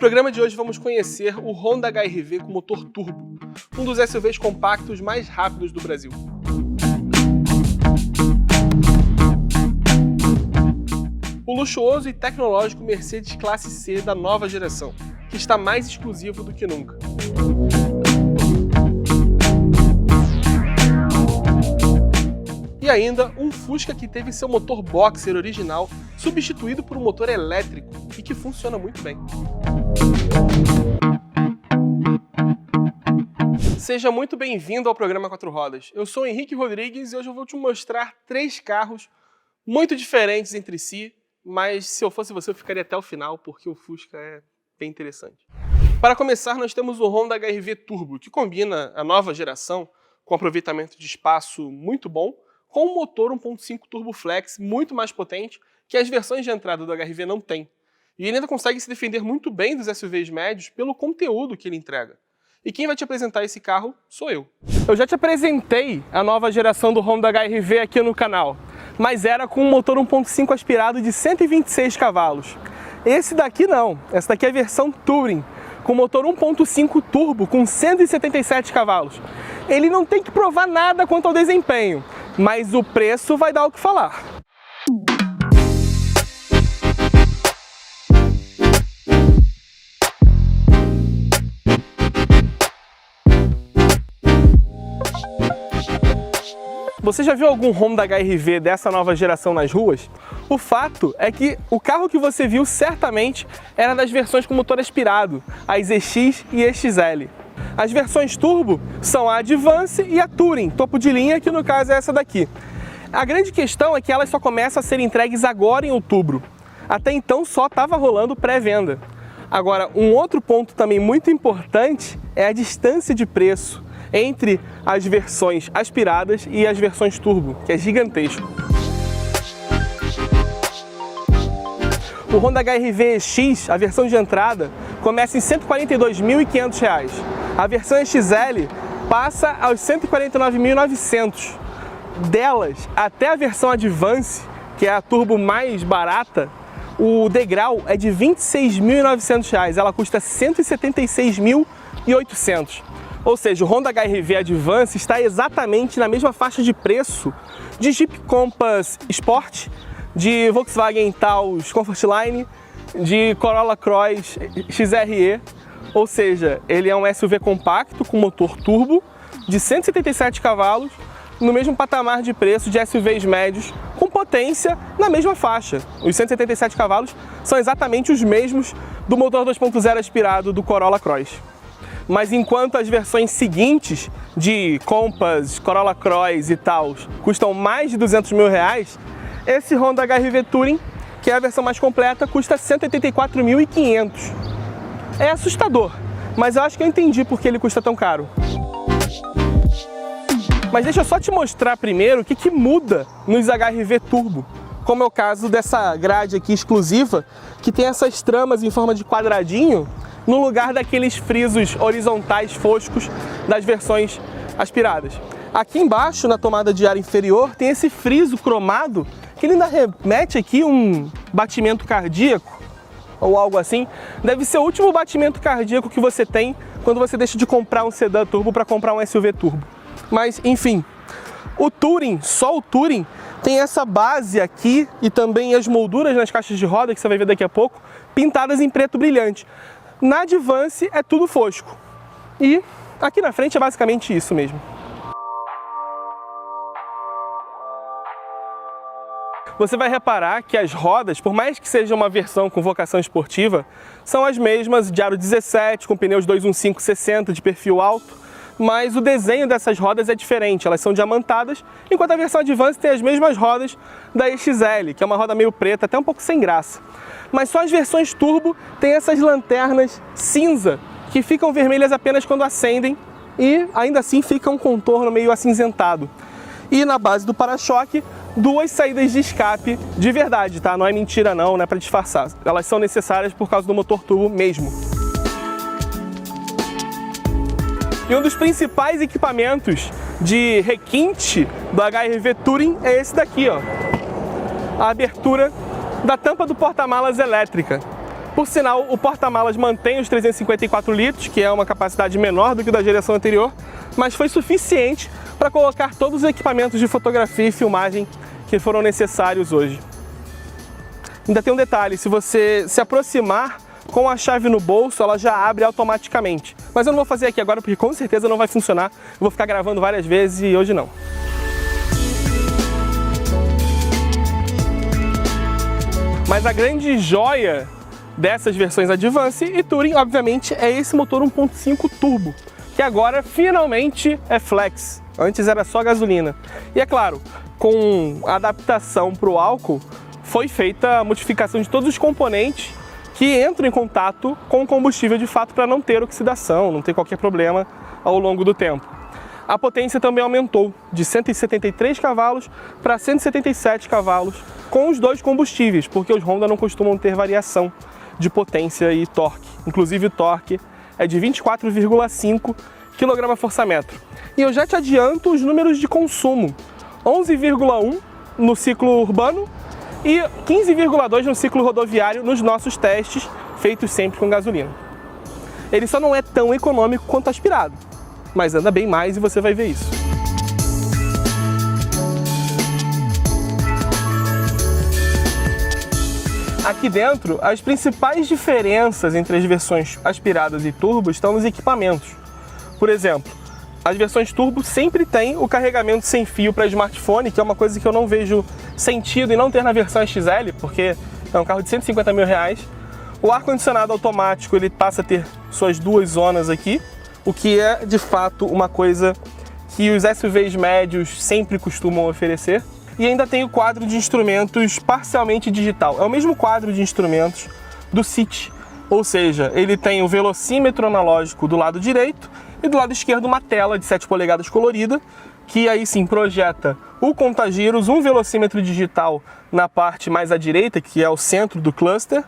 programa de hoje vamos conhecer o Honda HR-V com motor turbo, um dos SUVs compactos mais rápidos do Brasil. O luxuoso e tecnológico Mercedes Classe C da nova geração, que está mais exclusivo do que nunca. E ainda um Fusca que teve seu motor boxer original substituído por um motor elétrico e que funciona muito bem. Seja muito bem-vindo ao programa Quatro Rodas. Eu sou o Henrique Rodrigues e hoje eu vou te mostrar 3 carros muito diferentes entre si, mas se eu fosse você eu ficaria até o final porque o Fusca é bem interessante. Para começar, nós temos o Honda HR-V Turbo, que combina a nova geração com aproveitamento de espaço muito bom, com um motor 1.5 Turbo Flex muito mais potente que as versões de entrada do HR-V não têm. E ele ainda consegue se defender muito bem dos SUVs médios pelo conteúdo que ele entrega. E quem vai te apresentar esse carro sou eu. Eu já te apresentei a nova geração do Honda HR-V aqui no canal, mas era com um motor 1.5 aspirado de 126 cavalos. Esse daqui não, essa daqui é a versão Touring, com motor 1.5 turbo com 177 cavalos. Ele não tem que provar nada quanto ao desempenho, mas o preço vai dar o que falar. Você já viu algum Honda HR-V dessa nova geração nas ruas? O fato é que o carro que você viu certamente era das versões com motor aspirado, as EX e EXL. As versões turbo são a Advance e a Touring, topo de linha, que no caso é essa daqui. A grande questão é que elas só começam a ser entregues agora em outubro. Até então só estava rolando pré-venda. Agora, um outro ponto também muito importante é a distância de preço entre as versões aspiradas e as versões turbo, que é gigantesco. O Honda HR-V EX, a versão de entrada, começa em R$ 142.500. A versão EXL passa aos R$ 149.900. Delas, até a versão Advance, que é a turbo mais barata, o degrau é de R$ 26.900. Ela custa R$ 176.800. Ou seja, o Honda HR-V Advance está exatamente na mesma faixa de preço de Jeep Compass Sport, de Volkswagen Taos Comfortline, de Corolla Cross XRE. Ou seja, ele é um SUV compacto com motor turbo de 177 cavalos, no mesmo patamar de preço de SUVs médios com potência na mesma faixa. Os 177 cavalos são exatamente os mesmos do motor 2.0 aspirado do Corolla Cross. Mas enquanto as versões seguintes de Compass, Corolla Cross e Taos custam mais de R$200 mil, esse Honda HR-V Touring, que é a versão mais completa, custa R$ 184.500. É assustador, mas eu acho que eu entendi por que ele custa tão caro. Mas deixa eu só te mostrar primeiro o que muda nos HR-V Turbo, como é o caso dessa grade aqui exclusiva, que tem essas tramas em forma de quadradinho, no lugar daqueles frisos horizontais foscos das versões aspiradas. Aqui embaixo, na tomada de ar inferior, tem esse friso cromado que ele ainda remete aqui um batimento cardíaco ou algo assim. Deve ser o último batimento cardíaco que você tem quando você deixa de comprar um sedã turbo para comprar um SUV turbo. Mas, enfim, o Touring, só o Touring, tem essa base aqui e também as molduras nas caixas de roda, que você vai ver daqui a pouco, pintadas em preto brilhante. Na Advance é tudo fosco. E aqui na frente é basicamente isso mesmo. Você vai reparar que as rodas, por mais que seja uma versão com vocação esportiva, são as mesmas de aro 17, com pneus 215/60 de perfil alto, mas o desenho dessas rodas é diferente, elas são diamantadas, enquanto a versão Advance tem as mesmas rodas da EXL, que é uma roda meio preta, até um pouco sem graça. Mas só as versões turbo têm essas lanternas cinza, que ficam vermelhas apenas quando acendem e ainda assim fica um contorno meio acinzentado. E na base do para-choque, 2 saídas de escape de verdade, tá? Não é mentira não é para disfarçar. Elas são necessárias por causa do motor turbo mesmo. E um dos principais equipamentos de requinte do HR-V Touring é esse daqui, ó. A abertura da tampa do porta-malas elétrica. Por sinal, o porta-malas mantém os 354 litros, que é uma capacidade menor do que o da geração anterior, mas foi suficiente para colocar todos os equipamentos de fotografia e filmagem que foram necessários hoje. Ainda tem um detalhe, se você se aproximar com a chave no bolso, ela já abre automaticamente. Mas eu não vou fazer aqui agora porque com certeza não vai funcionar. Eu vou ficar gravando várias vezes e hoje não. Mas a grande joia dessas versões Advance e Touring, obviamente, é esse motor 1.5 turbo, que agora finalmente é flex. Antes era só gasolina. E é claro, com a adaptação para o álcool, foi feita a modificação de todos os componentes que entram em contato com o combustível de fato para não ter oxidação, não ter qualquer problema ao longo do tempo. A potência também aumentou de 173 cavalos para 177 cavalos com os dois combustíveis, porque os Honda não costumam ter variação de potência e torque. Inclusive o torque é de 24,5 kgfm. E eu já te adianto os números de consumo: 11,1 no ciclo urbano e 15,2 no ciclo rodoviário nos nossos testes, feitos sempre com gasolina. Ele só não é tão econômico quanto aspirado, mas anda bem mais e você vai ver isso. Aqui dentro, as principais diferenças entre as versões aspiradas e turbo estão nos equipamentos. Por exemplo, as versões turbo sempre têm o carregamento sem fio para smartphone, que é uma coisa que eu não vejo sentido em não ter na versão XL, porque é um carro de 150 mil reais. O ar-condicionado automático ele passa a ter suas duas zonas aqui, o que é de fato uma coisa que os SUVs médios sempre costumam oferecer. E ainda tem o quadro de instrumentos parcialmente digital. É o mesmo quadro de instrumentos do City, ou seja, ele tem o velocímetro analógico do lado direito e do lado esquerdo uma tela de 7 polegadas colorida, que aí sim projeta o contagiros, um velocímetro digital na parte mais à direita, que é o centro do cluster,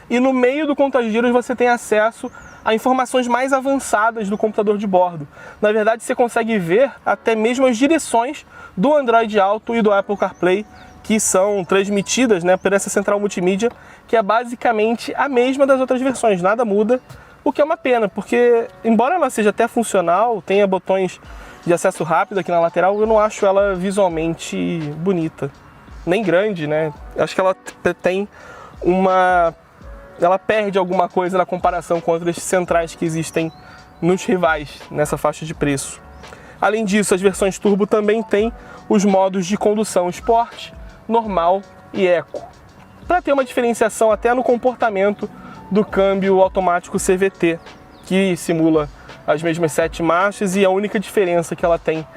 e no meio do contagiros você tem acesso a informações mais avançadas do computador de bordo. Na verdade, você consegue ver até mesmo as direções do Android Auto e do Apple CarPlay, que são transmitidas, né, por essa central multimídia, que é basicamente a mesma das outras versões, nada muda, o que é uma pena, porque embora ela seja até funcional, tenha botões de acesso rápido aqui na lateral, eu não acho ela visualmente bonita, nem grande, né? Acho que ela tem ela perde alguma coisa na comparação com outras centrais que existem nos rivais nessa faixa de preço. Além disso, as versões turbo também têm os modos de condução Sport, Normal e Eco, para ter uma diferenciação até no comportamento do câmbio automático CVT, que simula as mesmas 7 marchas, e a única diferença que ela tem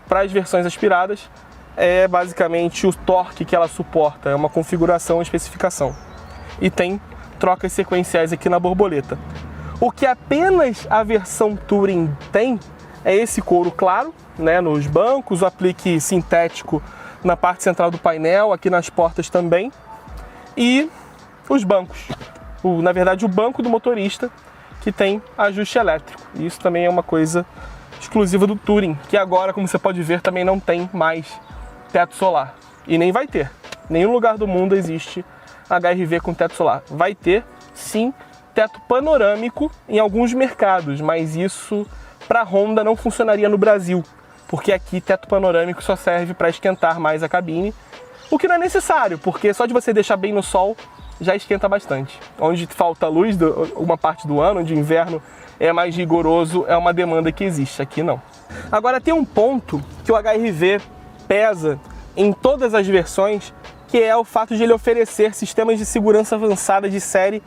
para as versões aspiradas é basicamente o torque que ela suporta, é uma configuração e especificação. E tem trocas sequenciais aqui na borboleta. O que apenas a versão Touring tem é esse couro claro, né, nos bancos, o aplique sintético na parte central do painel, aqui nas portas também, e os bancos. Na verdade, o banco do motorista, que tem ajuste elétrico. E isso também é uma coisa exclusiva do Touring, que agora, como você pode ver, também não tem mais teto solar. E nem vai ter. Nenhum lugar do mundo existe HR-V com teto solar. Vai ter, sim, teto panorâmico em alguns mercados, mas isso para a Honda não funcionaria no Brasil, porque aqui teto panorâmico só serve para esquentar mais a cabine, o que não é necessário, porque só de você deixar bem no sol já esquenta bastante. Onde falta luz, uma parte do ano, onde o inverno é mais rigoroso, é uma demanda que existe, aqui não. Agora tem um ponto que o HR-V pesa em todas as versões, que é o fato de ele oferecer sistemas de segurança avançada de série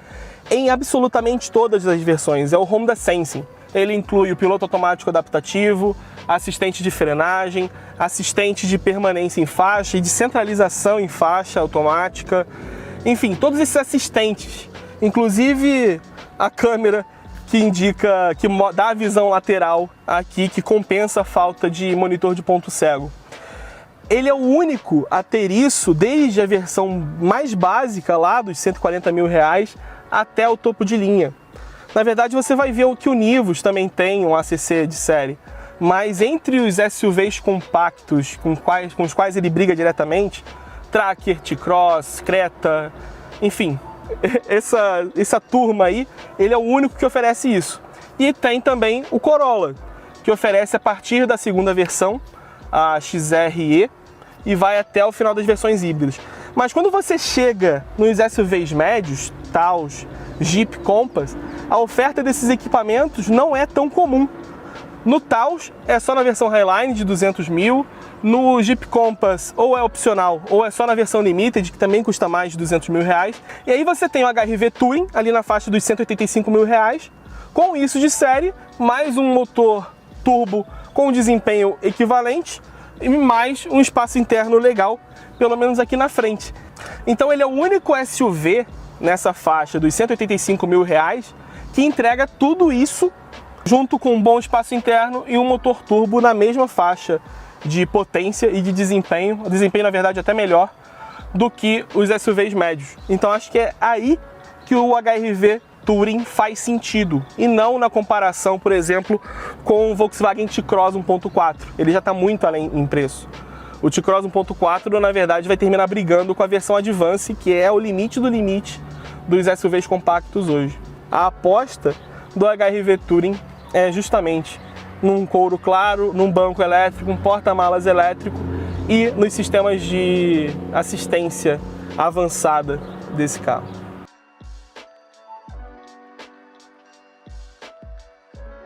em absolutamente todas as versões. É o Honda Sensing. Ele inclui o piloto automático adaptativo, assistente de frenagem, assistente de permanência em faixa e de centralização em faixa automática. Enfim, todos esses assistentes, inclusive a câmera que indica, que dá a visão lateral aqui, que compensa a falta de monitor de ponto cego. Ele é o único a ter isso desde a versão mais básica lá dos 140 mil reais até o topo de linha. Na verdade, você vai ver que o Nivus também tem um ACC de série, mas entre os SUVs compactos com os quais ele briga diretamente, Tracker, T-Cross, Creta, enfim, essa turma aí, ele é o único que oferece isso. E tem também o Corolla, que oferece a partir da segunda versão, a XR-E, e vai até o final das versões híbridas. Mas quando você chega nos SUVs médios, Taos, Jeep Compass, a oferta desses equipamentos não é tão comum. No Taos é só na versão Highline de 200 mil, no Jeep Compass ou é opcional ou é só na versão Limited, que também custa mais de 200 mil reais. E aí você tem o HR-V Touring ali na faixa dos 185 mil reais, com isso de série, mais um motor turbo com desempenho equivalente e mais um espaço interno legal, pelo menos aqui na frente. Então ele é o único SUV nessa faixa dos 185 mil reais que entrega tudo isso junto com um bom espaço interno e um motor turbo na mesma faixa de potência e de desempenho. O desempenho, na verdade, é até melhor do que os SUVs médios. Então acho que é aí que o HR-V Touring faz sentido, e não na comparação, por exemplo, com o Volkswagen T-Cross 1.4. Ele já está muito além em preço. O T-Cross 1.4, na verdade, vai terminar brigando com a versão Advance, que é o limite do limite dos SUVs compactos hoje. A aposta do HR-V Touring é justamente num couro claro, num banco elétrico, um porta-malas elétrico e nos sistemas de assistência avançada desse carro.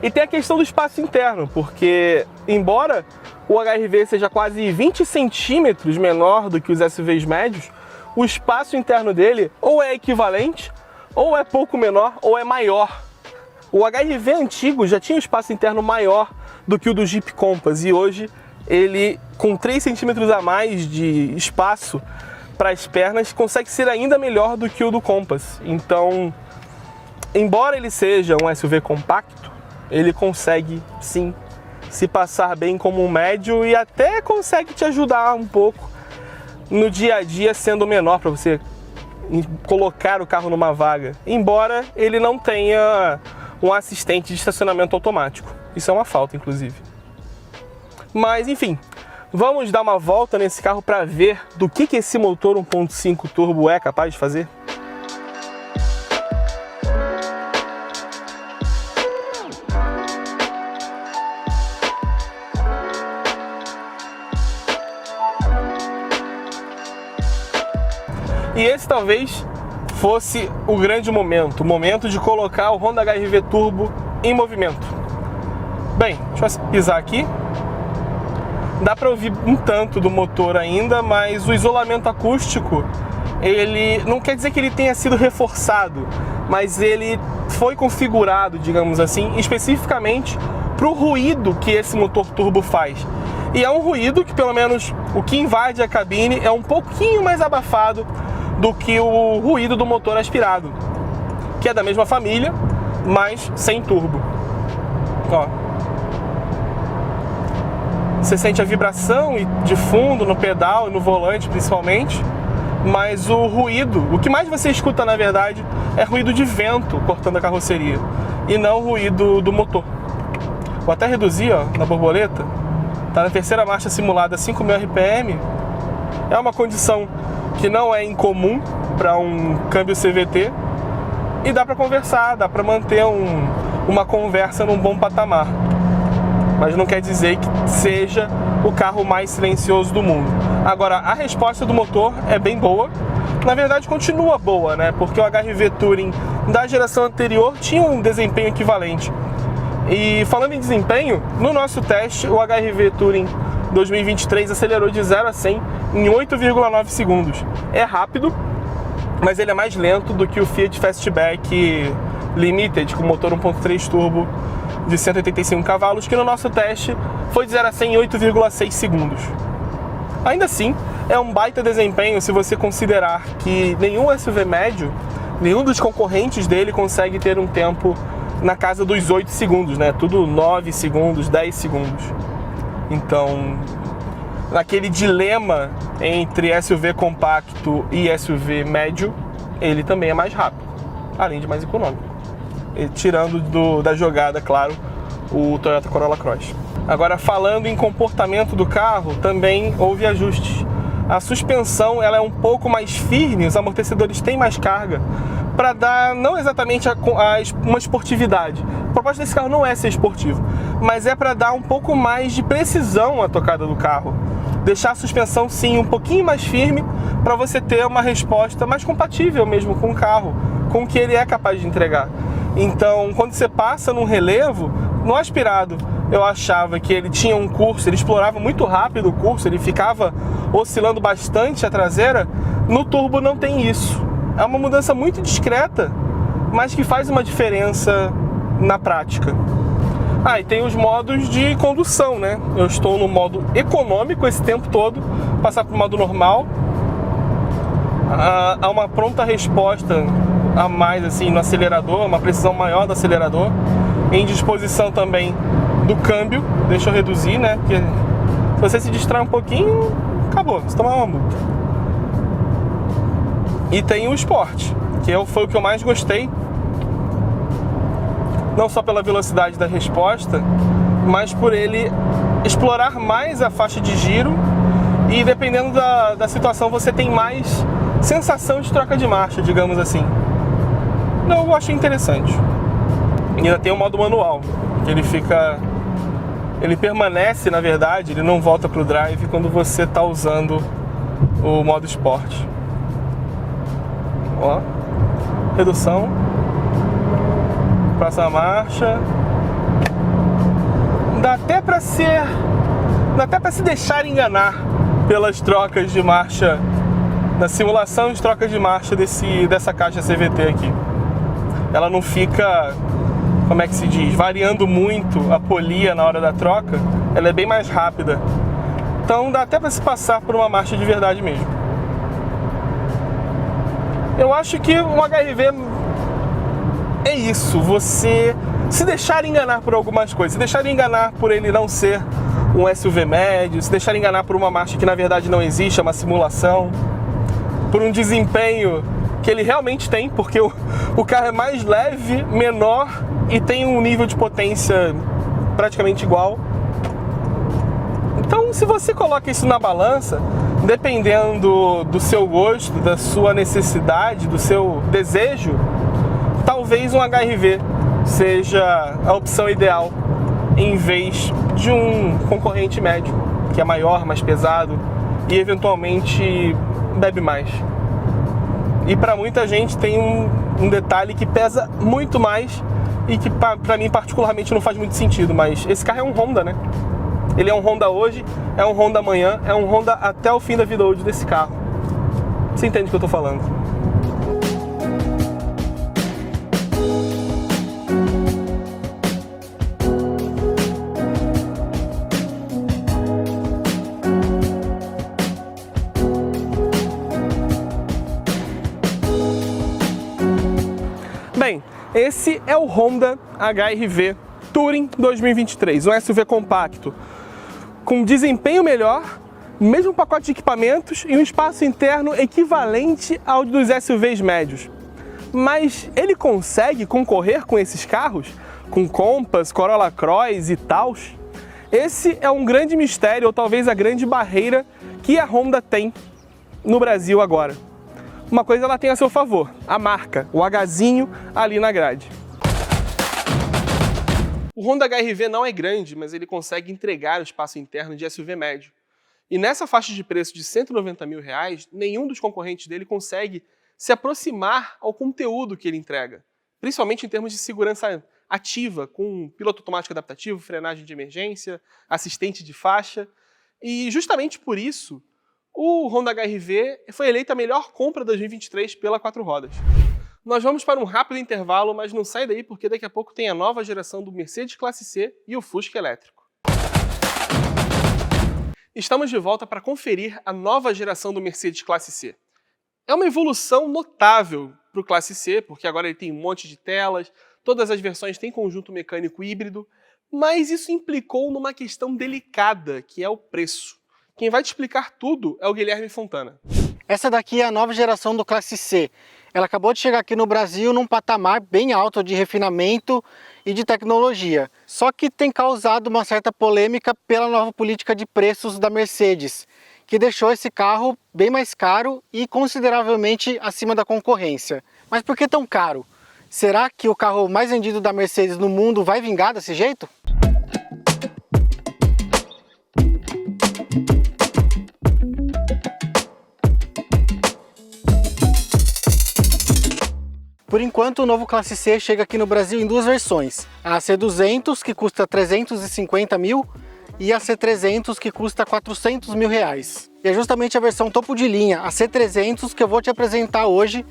E tem a questão do espaço interno, porque embora o HR-V seja quase 20 centímetros menor do que os SUVs médios, o espaço interno dele ou é equivalente, ou é pouco menor, ou é maior. O HR-V antigo já tinha um espaço interno maior do que o do Jeep Compass, e hoje ele, com 3 centímetros a mais de espaço para as pernas, consegue ser ainda melhor do que o do Compass. Então, embora ele seja um SUV compacto, ele consegue sim se passar bem como um médio e até consegue te ajudar um pouco no dia a dia, sendo menor, para você colocar o carro numa vaga, embora ele não tenha um assistente de estacionamento automático. Isso é uma falta, inclusive. Mas enfim, vamos dar uma volta nesse carro para ver do que esse motor 1.5 turbo é capaz de fazer. E esse talvez fosse o grande momento, o momento de colocar o Honda HR-V Turbo em movimento. Bem, deixa eu pisar aqui. Dá para ouvir um tanto do motor ainda, mas o isolamento acústico, ele não quer dizer que ele tenha sido reforçado, mas ele foi configurado, digamos assim, especificamente para o ruído que esse motor turbo faz. E é um ruído que, pelo menos o que invade a cabine, é um pouquinho mais abafado do que o ruído do motor aspirado, que é da mesma família, mas sem turbo. Ó. Você sente a vibração de fundo no pedal e no volante principalmente, mas o ruído, o que mais você escuta na verdade é ruído de vento cortando a carroceria e não o ruído do motor. Vou até reduzir, ó, na borboleta. Tá na terceira marcha simulada a 5.000 RPM. É uma condição que não é incomum para um câmbio CVT e dá para conversar, dá para manter uma conversa num bom patamar. Mas não quer dizer que seja o carro mais silencioso do mundo. Agora, a resposta do motor é bem boa. Na verdade, continua boa, né? Porque o HR-V Touring da geração anterior tinha um desempenho equivalente. E falando em desempenho, no nosso teste, o HR-V Touring 2023 acelerou de 0 a 100 em 8,9 segundos. É rápido, mas ele é mais lento do que o Fiat Fastback Limited, com motor 1.3 turbo de 185 cavalos, que no nosso teste foi de 0 a 100 em 8,6 segundos. Ainda assim, é um baita desempenho se você considerar que nenhum SUV médio, nenhum dos concorrentes dele consegue ter um tempo na casa dos 8 segundos, né? Tudo 9 segundos, 10 segundos. Então, naquele dilema entre SUV compacto e SUV médio, ele também é mais rápido, além de mais econômico. E, tirando da jogada, claro, o Toyota Corolla Cross. Agora, falando em comportamento do carro, também houve ajustes. A suspensão ela é um pouco mais firme, os amortecedores têm mais carga, para dar não exatamente uma esportividade. A proposta desse carro não é ser esportivo, mas é para dar um pouco mais de precisão à tocada do carro. Deixar a suspensão, sim, um pouquinho mais firme para você ter uma resposta mais compatível mesmo com o carro, com o que ele é capaz de entregar. Então, quando você passa num relevo, no aspirado, eu achava que ele tinha um curso, ele explorava muito rápido o curso, ele ficava oscilando bastante a traseira. No turbo não tem isso. É uma mudança muito discreta, mas que faz uma diferença na prática. E tem os modos de condução, né? Eu estou no modo econômico esse tempo todo, passar para o modo normal. Há uma pronta resposta a mais assim no acelerador, uma precisão maior do acelerador. Em disposição também do câmbio, deixa eu reduzir, né? Porque se você se distrai um pouquinho, acabou, você toma uma multa. E tem o Sport, que foi o que eu mais gostei. Não só pela velocidade da resposta, mas por ele explorar mais a faixa de giro e dependendo da situação você tem mais sensação de troca de marcha, digamos assim. Então eu achei interessante. E ainda tem o modo manual, que ele permanece, na verdade, ele não volta para o drive quando você está usando o modo Sport. Ó, redução. Próxima marcha. Dá até para se deixar enganar pelas trocas de marcha, na simulação de trocas de marcha dessa caixa CVT aqui. Ela não fica, como é que se diz, variando muito a polia na hora da troca, ela é bem mais rápida. Então dá até para se passar por uma marcha de verdade mesmo. Eu acho que o HRV é isso, você se deixar enganar por algumas coisas, se deixar enganar por ele não ser um SUV médio, se deixar enganar por uma marcha que na verdade não existe, é uma simulação, por um desempenho que ele realmente tem, porque o carro é mais leve, menor e tem um nível de potência praticamente igual. Então, se você coloca isso na balança, dependendo do seu gosto, da sua necessidade, do seu desejo, talvez um HRV seja a opção ideal em vez de um concorrente médio, que é maior, mais pesado e eventualmente bebe mais. E para muita gente tem um detalhe que pesa muito mais e que para mim particularmente não faz muito sentido, mas esse carro é um Honda, né? Ele é um Honda hoje, é um Honda amanhã, é um Honda até o fim da vida útil desse carro. Você entende o que eu tô falando? Bem, esse é o Honda HR-V Touring 2023, um SUV compacto, com desempenho melhor, mesmo pacote de equipamentos e um espaço interno equivalente ao dos SUVs médios. Mas ele consegue concorrer com esses carros? Com Compass, Corolla Cross e Taos? Esse é um grande mistério, ou talvez a grande barreira que a Honda tem no Brasil agora. Uma coisa ela tem a seu favor, a marca, o Hzinho ali na grade. O Honda HR-V não é grande, mas ele consegue entregar o espaço interno de SUV médio. E nessa faixa de preço de R$190 mil, nenhum dos concorrentes dele consegue se aproximar ao conteúdo que ele entrega, principalmente em termos de segurança ativa, com piloto automático adaptativo, frenagem de emergência, assistente de faixa. E justamente por isso, o Honda HR-V foi eleita a melhor compra de 2023 pela Quatro Rodas. Nós vamos para um rápido intervalo, mas não sai daí porque daqui a pouco tem a nova geração do Mercedes Classe C e o Fusca elétrico. Estamos de volta para conferir a nova geração do Mercedes Classe C. É uma evolução notável para o Classe C, porque agora ele tem um monte de telas, todas as versões têm conjunto mecânico híbrido, mas isso implicou numa questão delicada, que é o preço. Quem vai te explicar tudo é o Guilherme Fontana. Essa daqui é a nova geração do Classe C. Ela acabou de chegar aqui no Brasil num patamar bem alto de refinamento e de tecnologia. Só que tem causado uma certa polêmica pela nova política de preços da Mercedes, que deixou esse carro bem mais caro e consideravelmente acima da concorrência. Mas por que tão caro? Será que o carro mais vendido da Mercedes no mundo vai vingar desse jeito? Por enquanto, o novo Classe C chega aqui no Brasil em duas versões. A C200, que custa 350 mil, e a C300, que custa 400 mil reais. E é justamente a versão topo de linha, a C300, que eu vou te apresentar hoje,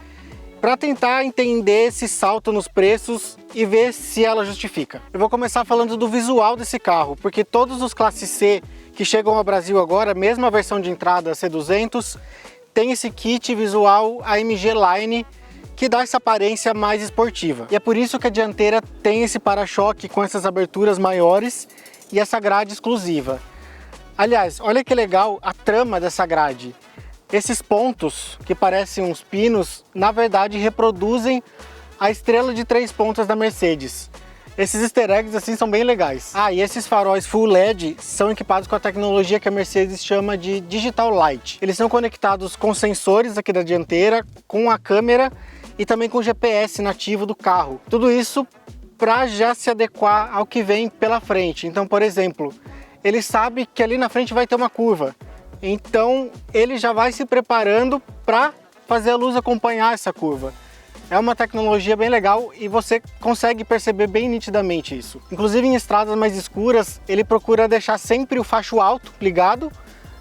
para tentar entender esse salto nos preços e ver se ela justifica. Eu vou começar falando do visual desse carro, porque todos os Classe C que chegam ao Brasil agora, mesmo a versão de entrada C200, tem esse kit visual AMG Line, que dá essa aparência mais esportiva. E é por isso que a dianteira tem esse para-choque com essas aberturas maiores e essa grade exclusiva. Aliás, olha que legal a trama dessa grade. Esses pontos, que parecem uns pinos, na verdade reproduzem a estrela de 3 pontas da Mercedes. Esses easter eggs assim são bem legais. Ah, e esses faróis Full LED são equipados com a tecnologia que a Mercedes chama de Digital Light. Eles são conectados com sensores aqui da dianteira, com a câmera e também com o GPS nativo do carro. Tudo isso para já se adequar ao que vem pela frente. Então, por exemplo, ele sabe que ali na frente vai ter uma curva. Então, ele já vai se preparando para fazer a luz acompanhar essa curva. É uma tecnologia bem legal e você consegue perceber bem nitidamente isso. Inclusive em estradas mais escuras, ele procura deixar sempre o facho alto ligado,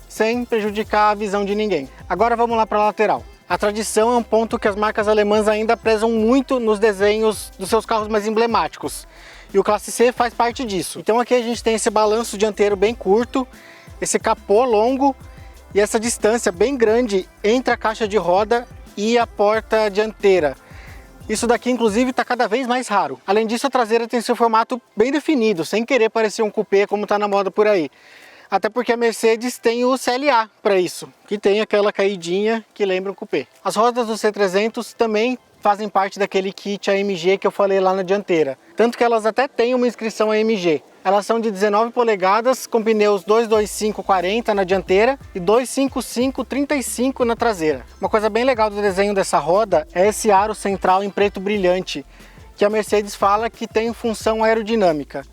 sem prejudicar a visão de ninguém. Agora vamos lá para a lateral. A tradição é um ponto que as marcas alemãs ainda prezam muito nos desenhos dos seus carros mais emblemáticos. E o Classe C faz parte disso. Então aqui a gente tem esse balanço dianteiro bem curto, esse capô longo e essa distância bem grande entre a caixa de roda e a porta dianteira. Isso daqui inclusive está cada vez mais raro. Além disso, a traseira tem seu formato bem definido, sem querer parecer um coupé como está na moda por aí. Até porque a Mercedes tem o CLA para isso, que tem aquela caidinha que lembra um coupé. As rodas do C300 também fazem parte daquele kit AMG que eu falei lá na dianteira. Tanto que elas até têm uma inscrição AMG. Elas são de 19 polegadas com pneus 225/40 na dianteira e 255/35 na traseira. Uma coisa bem legal do desenho dessa roda é esse aro central em preto brilhante, que a Mercedes fala que tem função aerodinâmica.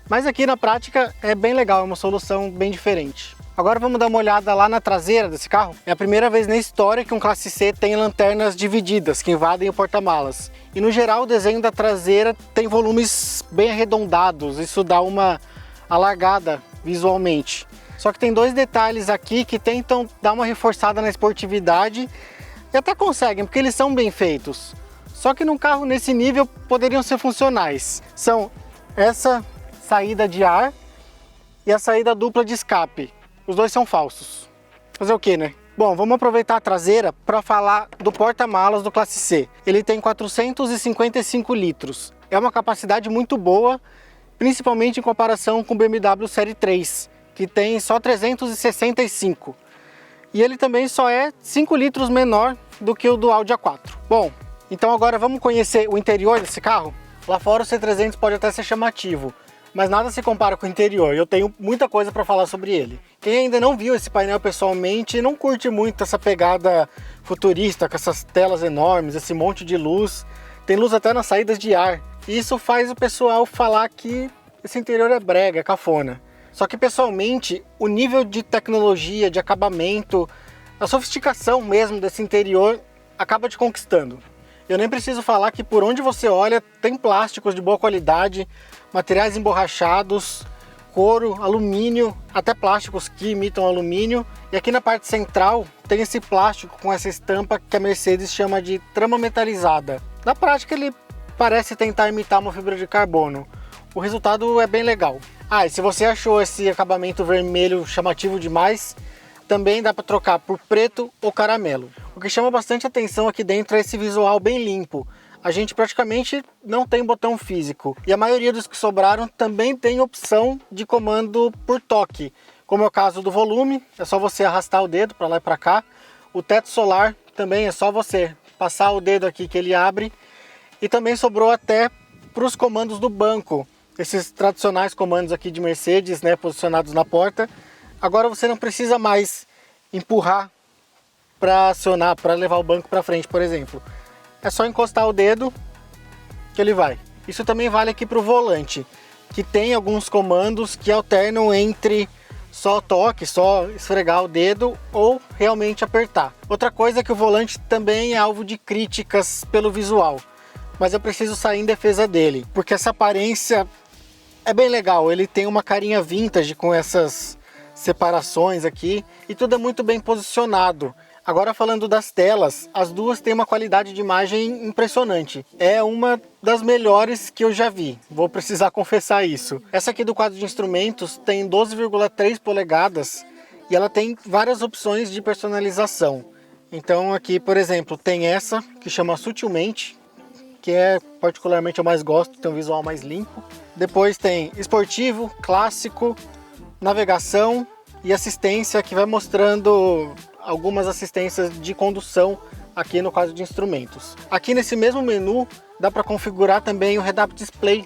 Mas aqui na prática é bem legal, é uma solução bem diferente. Agora vamos dar uma olhada lá na traseira desse carro. É a primeira vez na história que um Classe C tem lanternas divididas, que invadem o porta-malas. E no geral o desenho da traseira tem volumes bem arredondados, isso dá uma alargada visualmente. Só que tem dois detalhes aqui que tentam dar uma reforçada na esportividade e até conseguem, porque eles são bem feitos. Só que num carro nesse nível poderiam ser funcionais. São essa saída de ar e a saída dupla de escape. Os dois são falsos. Fazer o que, né? Bom, vamos aproveitar a traseira para falar do porta-malas do Classe C. Ele tem 455 litros. É uma capacidade muito boa, principalmente em comparação com o BMW Série 3, que tem só 365. E ele também só é 5 litros menor do que o do Audi A4. Bom, então agora vamos conhecer o interior desse carro? Lá fora o C300 pode até ser chamativo, mas nada se compara com o interior. Eu tenho muita coisa para falar sobre ele. Quem ainda não viu esse painel pessoalmente não curte muito essa pegada futurista, com essas telas enormes, esse monte de luz. Tem luz até nas saídas de ar. E isso faz o pessoal falar que esse interior é brega, é cafona. Só que pessoalmente, o nível de tecnologia, de acabamento, a sofisticação mesmo desse interior acaba te conquistando. Eu nem preciso falar que por onde você olha tem plásticos de boa qualidade, materiais emborrachados, couro, alumínio, até plásticos que imitam alumínio. E aqui na parte central tem esse plástico com essa estampa que a Mercedes chama de trama metalizada. Na prática ele parece tentar imitar uma fibra de carbono. O resultado é bem legal. Ah, e se você achou esse acabamento vermelho chamativo demais, também dá para trocar por preto ou caramelo. O que chama bastante atenção aqui dentro é esse visual bem limpo. A gente praticamente não tem botão físico. E a maioria dos que sobraram também tem opção de comando por toque. Como é o caso do volume, é só você arrastar o dedo para lá e para cá. O teto solar também é só você passar o dedo aqui que ele abre. E também sobrou até para os comandos do banco. Esses tradicionais comandos aqui de Mercedes, né, posicionados na porta. Agora você não precisa mais empurrar para acionar, para levar o banco para frente, por exemplo. é só encostar o dedo que ele vai. Isso também vale aqui para o volante, que tem alguns comandos que alternam entre só toque, só esfregar o dedo ou realmente apertar. Outra coisa é que o volante também é alvo de críticas pelo visual, mas eu preciso sair em defesa dele, porque essa aparência é bem legal. Ele tem uma carinha vintage com essas separações aqui e tudo é muito bem posicionado. Agora falando das telas, as duas têm uma qualidade de imagem impressionante. É uma das melhores que eu já vi, vou precisar confessar isso. Essa aqui do quadro de instrumentos tem 12,3 polegadas e ela tem várias opções de personalização. Então aqui, por exemplo, tem essa que chama Sutilmente, que é particularmente eu mais gosto, tem um visual mais limpo. Depois tem esportivo, clássico, navegação e assistência, que vai mostrando algumas assistências de condução aqui no quadro de instrumentos. Aqui nesse mesmo menu dá para configurar também o Head-Up Display,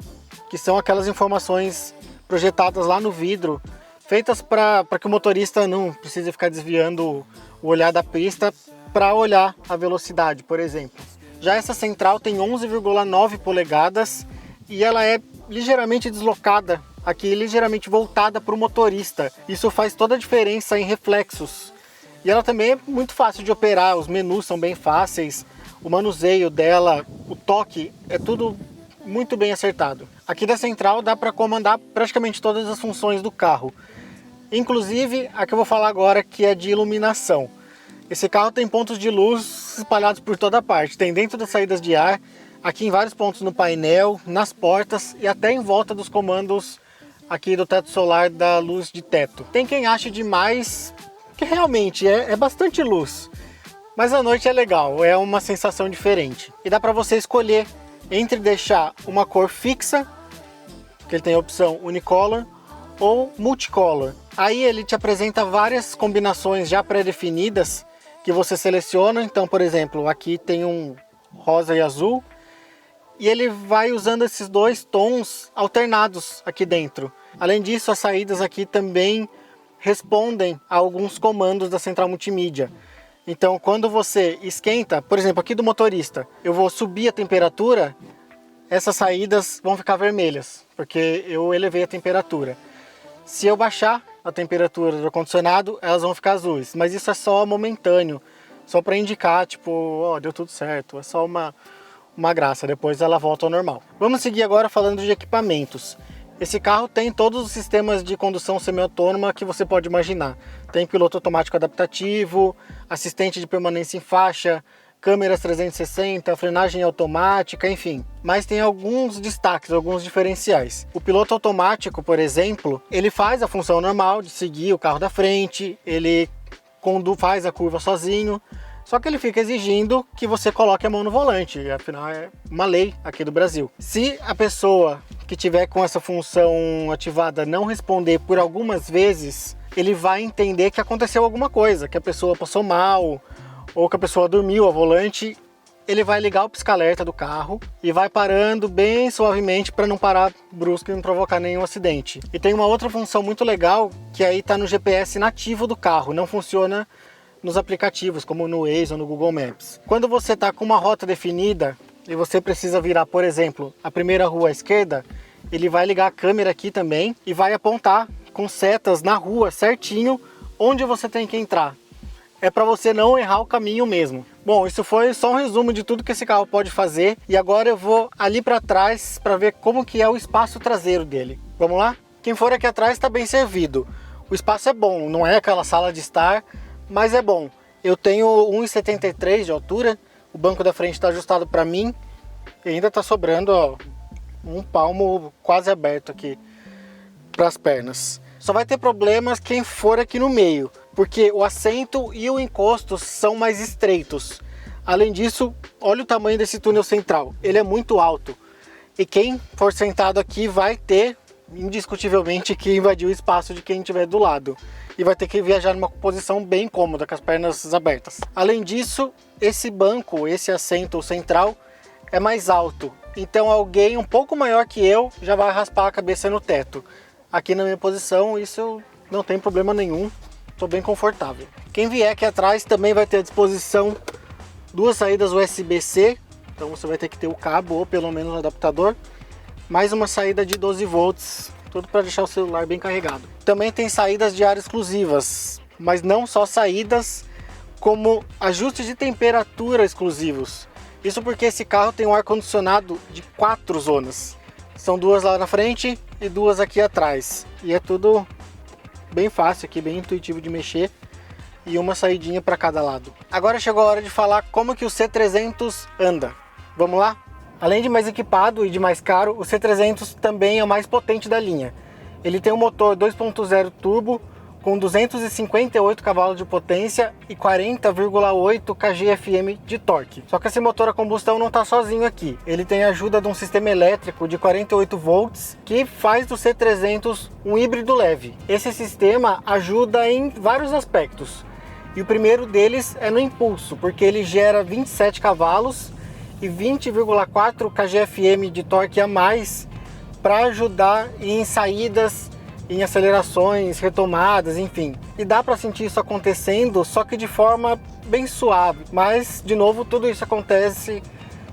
que são aquelas informações projetadas lá no vidro, feitas para que o motorista não precise ficar desviando o olhar da pista para olhar a velocidade, por exemplo. Já essa central tem 11,9 polegadas e ela é ligeiramente deslocada, aqui ligeiramente voltada para o motorista. Isso faz toda a diferença em reflexos. E ela também é muito fácil de operar, os menus são bem fáceis, o manuseio dela, o toque, é tudo muito bem acertado. Aqui da central dá para comandar praticamente todas as funções do carro, inclusive a que eu vou falar agora, que é de iluminação. Esse carro tem pontos de luz espalhados por toda parte, tem dentro das saídas de ar, aqui em vários pontos no painel, nas portas e até em volta dos comandos aqui do teto solar da luz de teto. Tem quem ache demais, que realmente é bastante luz, mas à noite é legal, é uma sensação diferente. E dá para você escolher entre deixar uma cor fixa, que ele tem a opção Unicolor, ou Multicolor. Aí ele te apresenta várias combinações já pré-definidas que você seleciona. Então, por exemplo, aqui tem um rosa e azul, e ele vai usando esses dois tons alternados aqui dentro. Além disso, as saídas aqui também respondem a alguns comandos da central multimídia. Então, quando você esquenta, por exemplo, aqui do motorista, eu vou subir a temperatura, essas saídas vão ficar vermelhas, porque eu elevei a temperatura. Se eu baixar a temperatura do ar-condicionado, elas vão ficar azuis, mas isso é só momentâneo, só para indicar, tipo, ó, deu tudo certo, é só uma graça, depois ela volta ao normal. Vamos seguir agora falando de equipamentos. Esse carro tem todos os sistemas de condução semi-autônoma que você pode imaginar. Tem piloto automático adaptativo, assistente de permanência em faixa, câmeras 360, frenagem automática, enfim. Mas tem alguns destaques, alguns diferenciais. O piloto automático, por exemplo, ele faz a função normal de seguir o carro da frente, ele faz a curva sozinho, só que ele fica exigindo que você coloque a mão no volante, afinal é uma lei aqui do Brasil. Se a pessoa que tiver com essa função ativada não responder por algumas vezes, ele vai entender que aconteceu alguma coisa, que a pessoa passou mal, ou que a pessoa dormiu ao volante. Ele vai ligar o pisca-alerta do carro e vai parando bem suavemente para não parar brusco e não provocar nenhum acidente. E tem uma outra função muito legal, que aí está no GPS nativo do carro, não funciona nos aplicativos, como no Waze ou no Google Maps. Quando você está com uma rota definida e você precisa virar, por exemplo, a primeira rua à esquerda, ele vai ligar a câmera aqui também e vai apontar com setas na rua certinho onde você tem que entrar. É para você não errar o caminho mesmo. Bom, isso foi só um resumo de tudo que esse carro pode fazer, e agora eu vou ali para trás para ver como que é o espaço traseiro dele. Vamos lá? Quem for aqui atrás está bem servido. O espaço é bom, não é aquela sala de estar, mas é bom. Eu tenho 1,73 de altura, o banco da frente está ajustado para mim e ainda está sobrando, ó, um palmo quase aberto aqui para as pernas. Só vai ter problemas quem for aqui no meio, porque o assento e o encosto são mais estreitos. Além disso, olha o tamanho desse túnel central, ele é muito alto. E quem for sentado aqui vai ter, indiscutivelmente, que invadir o espaço de quem estiver do lado. E vai ter que viajar numa posição bem cômoda, com as pernas abertas. Além disso, esse banco, esse assento central, é mais alto. Então alguém um pouco maior que eu já vai raspar a cabeça no teto. Aqui na minha posição, isso não tem problema nenhum. Estou bem confortável. Quem vier aqui atrás também vai ter à disposição duas saídas USB-C então você vai ter que ter o cabo ou pelo menos um adaptador, mais uma saída de 12 volts, tudo para deixar o celular bem carregado. Também tem saídas de ar exclusivas, mas não só saídas, como ajustes de temperatura exclusivos. Isso porque esse carro tem um ar-condicionado de 4 zonas. São 2 lá na frente e 2 aqui atrás. E é tudo bem fácil aqui, bem intuitivo de mexer. E uma saidinha para cada lado. Agora chegou a hora de falar como que o C300 anda. Vamos lá? Além de mais equipado e de mais caro, o C300 também é o mais potente da linha. Ele tem um motor 2.0 turbo com 258 cavalos de potência e 40,8 kgfm de torque. Só que esse motor a combustão não está sozinho aqui. Ele tem a ajuda de um sistema elétrico de 48 volts que faz do C300 um híbrido leve. Esse sistema ajuda em vários aspectos. E o primeiro deles é no impulso, porque ele gera 27 cavalos e 20,4 kgfm de torque a mais para ajudar em saídas, em acelerações, retomadas, enfim. E dá para sentir isso acontecendo, só que de forma bem suave. Mas, de novo, tudo isso acontece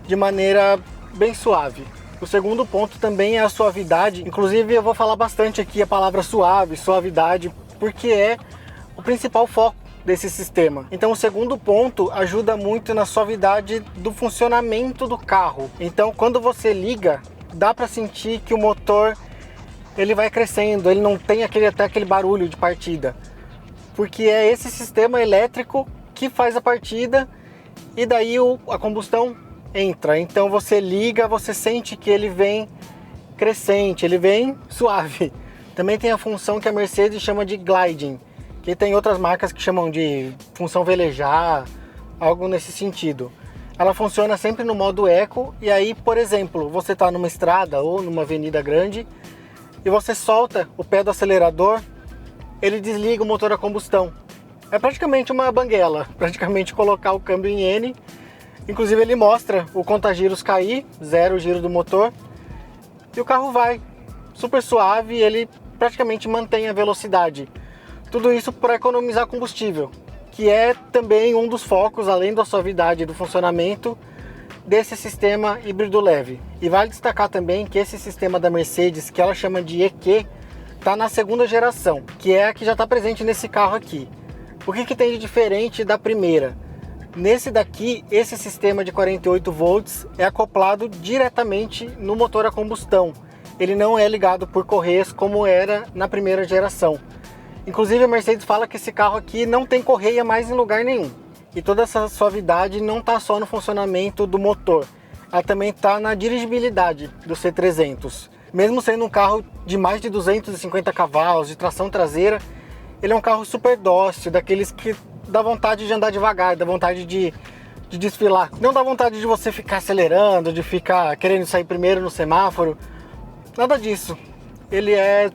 de maneira bem suave. O segundo ponto também é a suavidade. Inclusive, eu vou falar bastante aqui a palavra suave, suavidade, porque é o principal foco desse sistema. Então, o segundo ponto ajuda muito na suavidade do funcionamento do carro. Então, quando você liga, dá para sentir que o motor ele vai crescendo, ele não tem até aquele barulho de partida, porque é esse sistema elétrico que faz a partida e daí a combustão entra. Então você liga, você sente que ele vem crescente, ele vem suave. Também tem a função que a Mercedes chama de gliding, que tem outras marcas que chamam de função velejar, algo nesse sentido. Ela funciona sempre no modo eco e aí, por exemplo, você está numa estrada ou numa avenida grande e você solta o pé do acelerador, ele desliga o motor a combustão. É praticamente uma banguela, praticamente colocar o câmbio em N. Inclusive ele mostra o conta-giros cair, 0 giro do motor, e o carro vai super suave, ele praticamente mantém a velocidade. Tudo isso para economizar combustível, que é também um dos focos, além da suavidade do funcionamento, desse sistema híbrido leve. E vale destacar também que esse sistema da Mercedes, que ela chama de EQ, está na segunda geração, que é a que já está presente nesse carro aqui. O que tem de diferente da primeira? Nesse daqui, esse sistema de 48 volts é acoplado diretamente no motor a combustão. Ele não é ligado por correias como era na primeira geração. Inclusive a Mercedes fala que esse carro aqui não tem correia mais em lugar nenhum. E toda essa suavidade não está só no funcionamento do motor, ela também está na dirigibilidade do C300. Mesmo sendo um carro de mais de 250 cavalos, de tração traseira, ele é um carro super dócil, daqueles que dá vontade de andar devagar, dá vontade de desfilar. Não dá vontade de você ficar acelerando, de ficar querendo sair primeiro no semáforo, nada disso. Ele é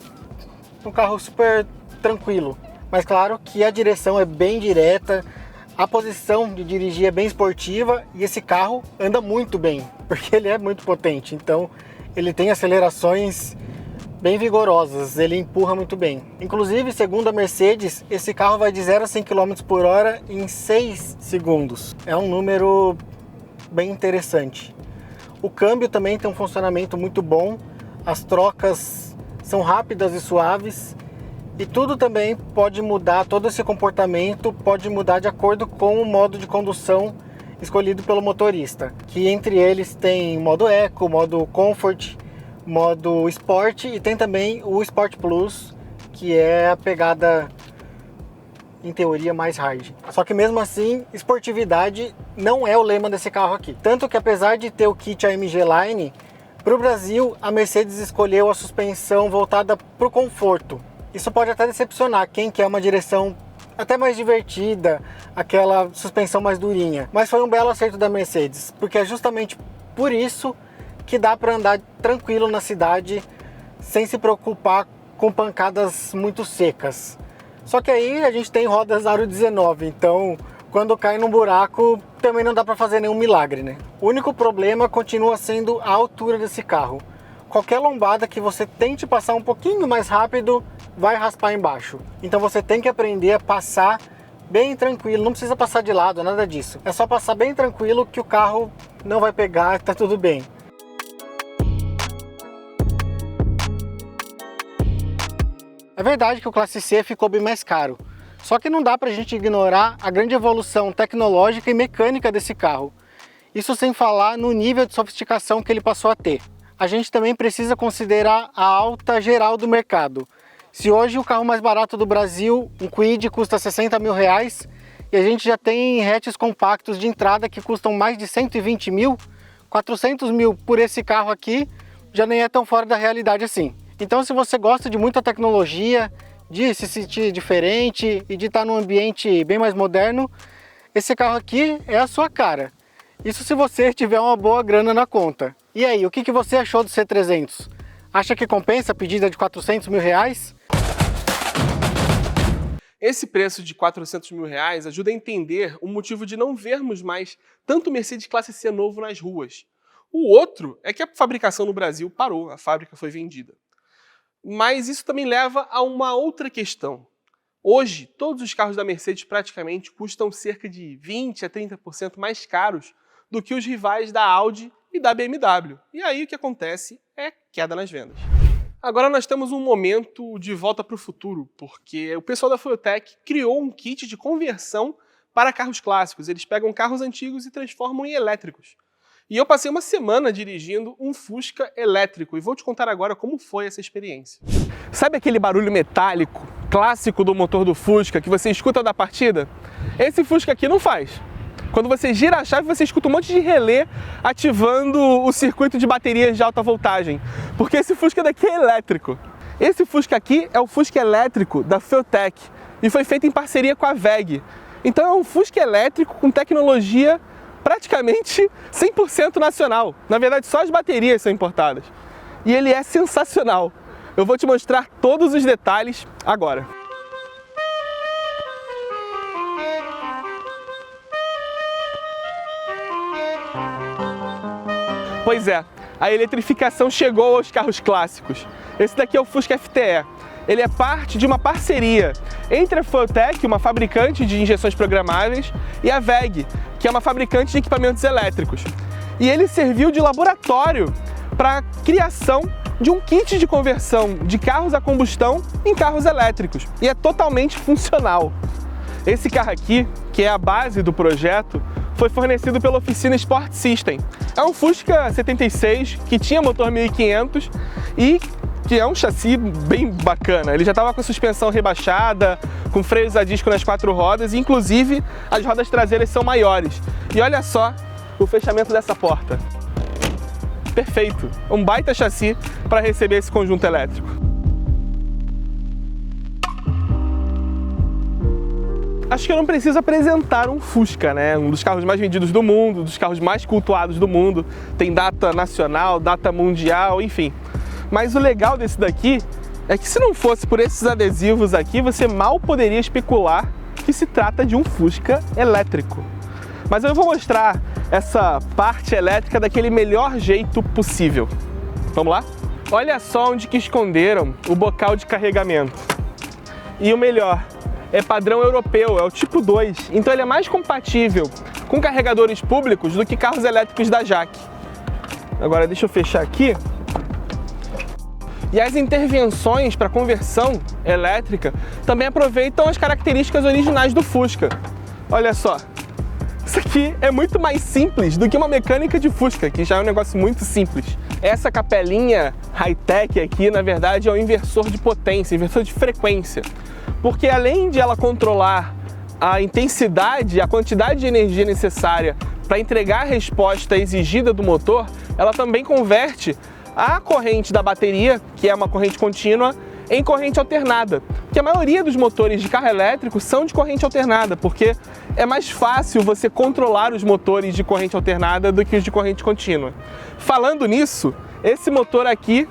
um carro super tranquilo, mas claro que a direção é bem direta, a posição de dirigir é bem esportiva e esse carro anda muito bem, porque ele é muito potente, então ele tem acelerações bem vigorosas, ele empurra muito bem. Inclusive, segundo a Mercedes, esse carro vai de 0 a 100 km por hora em 6 segundos. É um número bem interessante. O câmbio também tem um funcionamento muito bom, as trocas são rápidas e suaves, e tudo também pode mudar, todo esse comportamento pode mudar de acordo com o modo de condução escolhido pelo motorista, que entre eles tem modo Eco, modo Comfort, modo Sport e tem também o Sport Plus, que é a pegada, em teoria, mais hard. Só que mesmo assim, esportividade não é o lema desse carro aqui. Tanto que apesar de ter o kit AMG Line, para o Brasil a Mercedes escolheu a suspensão voltada para o conforto. Isso pode até decepcionar quem quer uma direção até mais divertida, aquela suspensão mais durinha. Mas foi um belo acerto da Mercedes, porque é justamente por isso que dá para andar tranquilo na cidade sem se preocupar com pancadas muito secas. Só que aí a gente tem rodas aro 19, então quando cai num buraco também não dá para fazer nenhum milagre, né? O único problema continua sendo a altura desse carro. Qualquer lombada que você tente passar um pouquinho mais rápido vai raspar embaixo. Então você tem que aprender a passar bem tranquilo, não precisa passar de lado, nada disso. É só passar bem tranquilo que o carro não vai pegar, tá tudo bem. É verdade que o Classe C ficou bem mais caro, só que não dá pra gente ignorar a grande evolução tecnológica e mecânica desse carro. Isso sem falar no nível de sofisticação que ele passou a ter. A gente também precisa considerar a alta geral do mercado. Se hoje o carro mais barato do Brasil, um Kwid, custa 60 mil reais, e a gente já tem hatches compactos de entrada que custam mais de 120 mil, 400 mil por esse carro aqui, já nem é tão fora da realidade assim. Então, se você gosta de muita tecnologia, de se sentir diferente e de estar num ambiente bem mais moderno, esse carro aqui é a sua cara. Isso se você tiver uma boa grana na conta. E aí, o que você achou do C300? Acha que compensa a pedida de 400 mil reais? Esse preço de 400 mil reais ajuda a entender o motivo de não vermos mais tanto Mercedes Classe C novo nas ruas. O outro é que a fabricação no Brasil parou, a fábrica foi vendida. Mas isso também leva a uma outra questão. Hoje, todos os carros da Mercedes praticamente custam cerca de 20% a 30% mais caros do que os rivais da Audi e da BMW. E aí o que acontece é queda nas vendas. Agora nós temos um momento de volta para o futuro, porque o pessoal da Fueltech criou um kit de conversão para carros clássicos. Eles pegam carros antigos e transformam em elétricos. E eu passei uma semana dirigindo um Fusca elétrico e vou te contar agora como foi essa experiência. Sabe aquele barulho metálico, clássico do motor do Fusca, que você escuta da partida? Esse Fusca aqui não faz. Quando você gira a chave, você escuta um monte de relé ativando o circuito de baterias de alta voltagem, porque esse Fusca daqui é elétrico. Esse Fusca aqui é o Fusca elétrico da Fueltech e foi feito em parceria com a WEG. Então é um Fusca elétrico com tecnologia praticamente 100% nacional. Na verdade, só as baterias são importadas. E ele é sensacional. Eu vou te mostrar todos os detalhes agora. Pois é, a eletrificação chegou aos carros clássicos. Esse daqui é o Fusca FTE. Ele é parte de uma parceria entre a Fueltech, uma fabricante de injeções programáveis, e a WEG, que é uma fabricante de equipamentos elétricos. E ele serviu de laboratório para a criação de um kit de conversão de carros a combustão em carros elétricos. E é totalmente funcional. Esse carro aqui, que é a base do projeto, foi fornecido pela oficina Sport System. É um Fusca 76 que tinha motor 1500 e que é um chassi bem bacana. Ele já estava com suspensão rebaixada, com freios a disco nas 4 rodas e inclusive as rodas traseiras são maiores. E olha só o fechamento dessa porta. Perfeito! Um baita chassi para receber esse conjunto elétrico. Acho que eu não preciso apresentar um Fusca, né? Um dos carros mais vendidos do mundo, dos carros mais cultuados do mundo. Tem data nacional, data mundial, enfim. Mas o legal desse daqui é que se não fosse por esses adesivos aqui, você mal poderia especular que se trata de um Fusca elétrico. Mas eu vou mostrar essa parte elétrica daquele melhor jeito possível. Vamos lá? Olha só onde que esconderam o bocal de carregamento. E o melhor, é padrão europeu, é o tipo 2, então ele é mais compatível com carregadores públicos do que carros elétricos da JAC. Agora deixa eu fechar aqui. E as intervenções para conversão elétrica também aproveitam as características originais do Fusca. Olha só, isso aqui é muito mais simples do que uma mecânica de Fusca, que já é um negócio muito simples. Essa capelinha high-tech aqui, na verdade, é um inversor de potência, inversor de frequência. Porque além de ela controlar a intensidade, a quantidade de energia necessária para entregar a resposta exigida do motor, ela também converte a corrente da bateria, que é uma corrente contínua, em corrente alternada. Porque a maioria dos motores de carro elétrico são de corrente alternada, porque é mais fácil você controlar os motores de corrente alternada do que os de corrente contínua. Falando nisso, esse motor aqui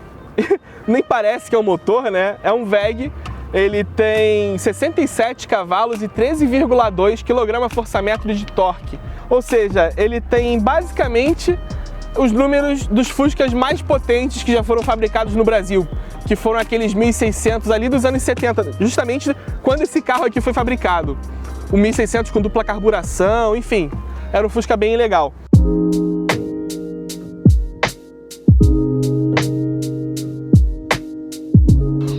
nem parece que é um motor, né? É um WEG. Ele tem 67 cavalos e 13,2 kgfm de torque. Ou seja, ele tem basicamente os números dos Fuscas mais potentes que já foram fabricados no Brasil, que foram aqueles 1600 ali dos anos 70, justamente quando esse carro aqui foi fabricado. O 1600 com dupla carburação, enfim, era um Fusca bem legal.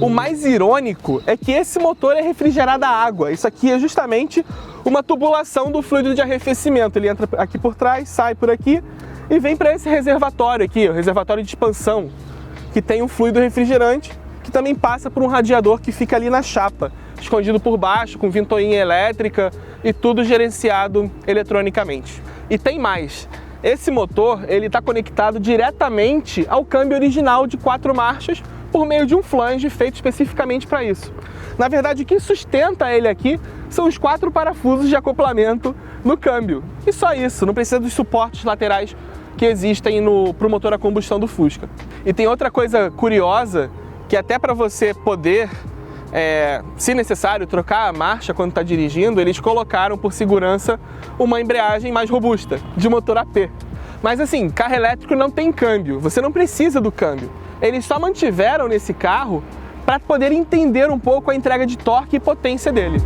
O mais irônico é que esse motor é refrigerado a água. Isso aqui é justamente uma tubulação do fluido de arrefecimento. Ele entra aqui por trás, sai por aqui e vem para esse reservatório aqui, o reservatório de expansão, que tem um fluido refrigerante que também passa por um radiador que fica ali na chapa, escondido por baixo, com ventoinha elétrica e tudo gerenciado eletronicamente. E tem mais. Esse motor ele está conectado diretamente ao câmbio original de 4 marchas por meio de um flange feito especificamente para isso. Na verdade, o que sustenta ele aqui são os 4 parafusos de acoplamento no câmbio. E só isso, não precisa dos suportes laterais que existem para o motor a combustão do Fusca. E tem outra coisa curiosa, que até para você poder, se necessário, trocar a marcha quando está dirigindo, eles colocaram por segurança uma embreagem mais robusta, de motor AP. Mas assim, carro elétrico não tem câmbio, você não precisa do câmbio. Eles só mantiveram nesse carro para poder entender um pouco a entrega de torque e potência dele.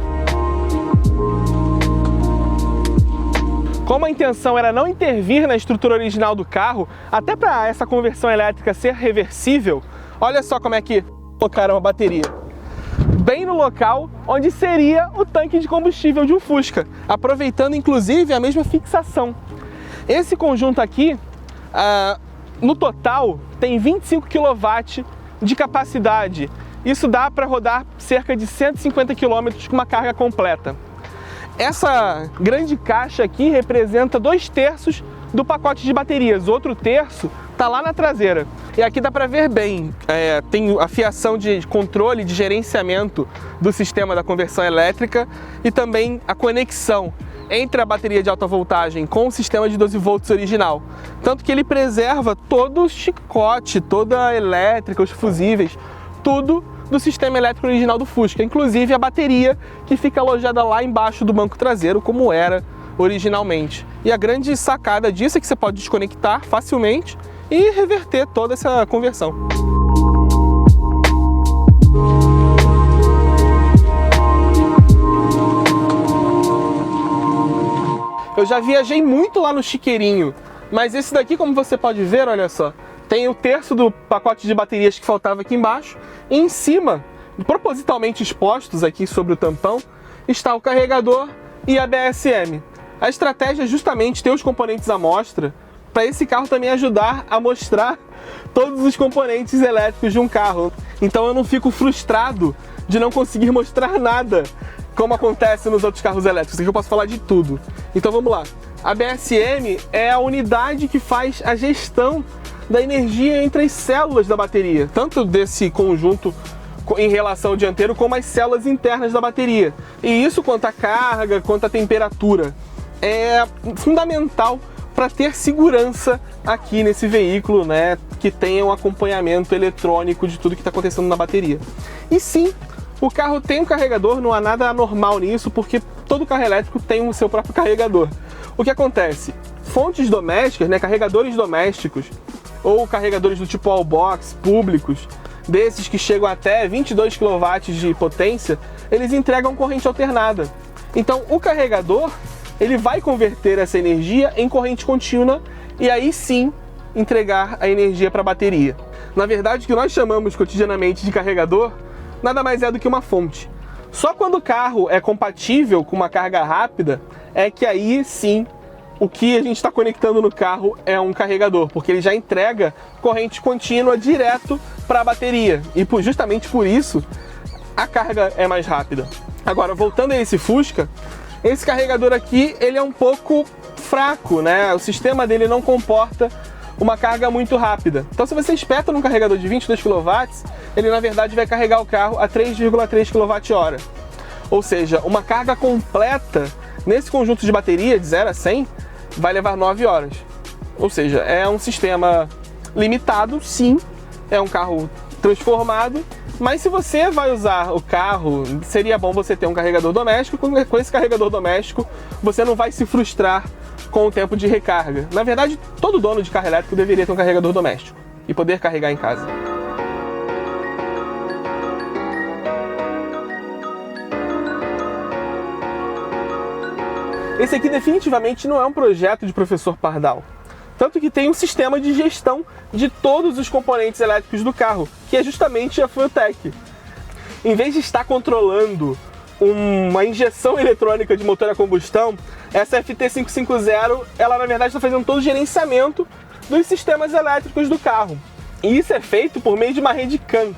Como a intenção era não intervir na estrutura original do carro, até para essa conversão elétrica ser reversível, olha só como é que colocaram a bateria. Bem no local onde seria o tanque de combustível de um Fusca, aproveitando inclusive a mesma fixação. Esse conjunto aqui, no total, tem 25 kW de capacidade. Isso dá para rodar cerca de 150 km com uma carga completa. Essa grande caixa aqui representa 2/3 do pacote de baterias, o outro terço está lá na traseira. E aqui dá para ver bem, tem a fiação de controle, de gerenciamento do sistema da conversão elétrica e também a conexão entre a bateria de alta voltagem com o sistema de 12 volts original. Tanto que ele preserva todo o chicote, toda a elétrica, os fusíveis, tudo do sistema elétrico original do Fusca, inclusive a bateria que fica alojada lá embaixo do banco traseiro, como era originalmente. E a grande sacada disso é que você pode desconectar facilmente e reverter toda essa conversão. Eu já viajei muito lá no Chiqueirinho, mas esse daqui, como você pode ver, olha só, tem o terço do pacote de baterias que faltava aqui embaixo, e em cima, propositalmente expostos aqui sobre o tampão, está o carregador e a BSM. A estratégia é justamente ter os componentes à mostra, para esse carro também ajudar a mostrar todos os componentes elétricos de um carro. Então eu não fico frustrado de não conseguir mostrar nada, como acontece nos outros carros elétricos. Aqui eu posso falar de tudo. Então vamos lá. A BSM é a unidade que faz a gestão da energia entre as células da bateria, tanto desse conjunto em relação ao dianteiro, como as células internas da bateria. E isso, quanto à carga, quanto à temperatura, é fundamental para ter segurança aqui nesse veículo, né, que tenha um acompanhamento eletrônico de tudo que está acontecendo na bateria. E sim, o carro tem um carregador, não há nada anormal nisso, porque todo carro elétrico tem o seu próprio carregador. O que acontece? Fontes domésticas, né, carregadores domésticos, ou carregadores do tipo Wallbox, públicos, desses que chegam até 22 kW de potência, eles entregam corrente alternada. Então o carregador, ele vai converter essa energia em corrente contínua e aí sim entregar a energia para a bateria. Na verdade, o que nós chamamos cotidianamente de carregador nada mais é do que uma fonte. Só quando o carro é compatível com uma carga rápida é que aí sim o que a gente está conectando no carro é um carregador, porque ele já entrega corrente contínua direto para a bateria e justamente por isso a carga é mais rápida. Agora, voltando a esse Fusca, esse carregador aqui ele é um pouco fraco, né? O sistema dele não comporta uma carga muito rápida. Então se você espeta num carregador de 22 kW, ele na verdade vai carregar o carro a 3,3 kWh. Ou seja, uma carga completa nesse conjunto de bateria de 0 a 100 vai levar 9 horas. Ou seja, é um sistema limitado, sim, é um carro transformado, mas se você vai usar o carro, seria bom você ter um carregador doméstico. Com esse carregador doméstico, você não vai se frustrar com o tempo de recarga. Na verdade, todo dono de carro elétrico deveria ter um carregador doméstico e poder carregar em casa. Esse aqui definitivamente não é um projeto de professor Pardal. Tanto que tem um sistema de gestão de todos os componentes elétricos do carro, que é justamente a Fueltech. em vez de estar controlando uma injeção eletrônica de motor a combustão, essa FT550, ela na verdade está fazendo todo o gerenciamento dos sistemas elétricos do carro. E isso é feito por meio de uma rede CAN,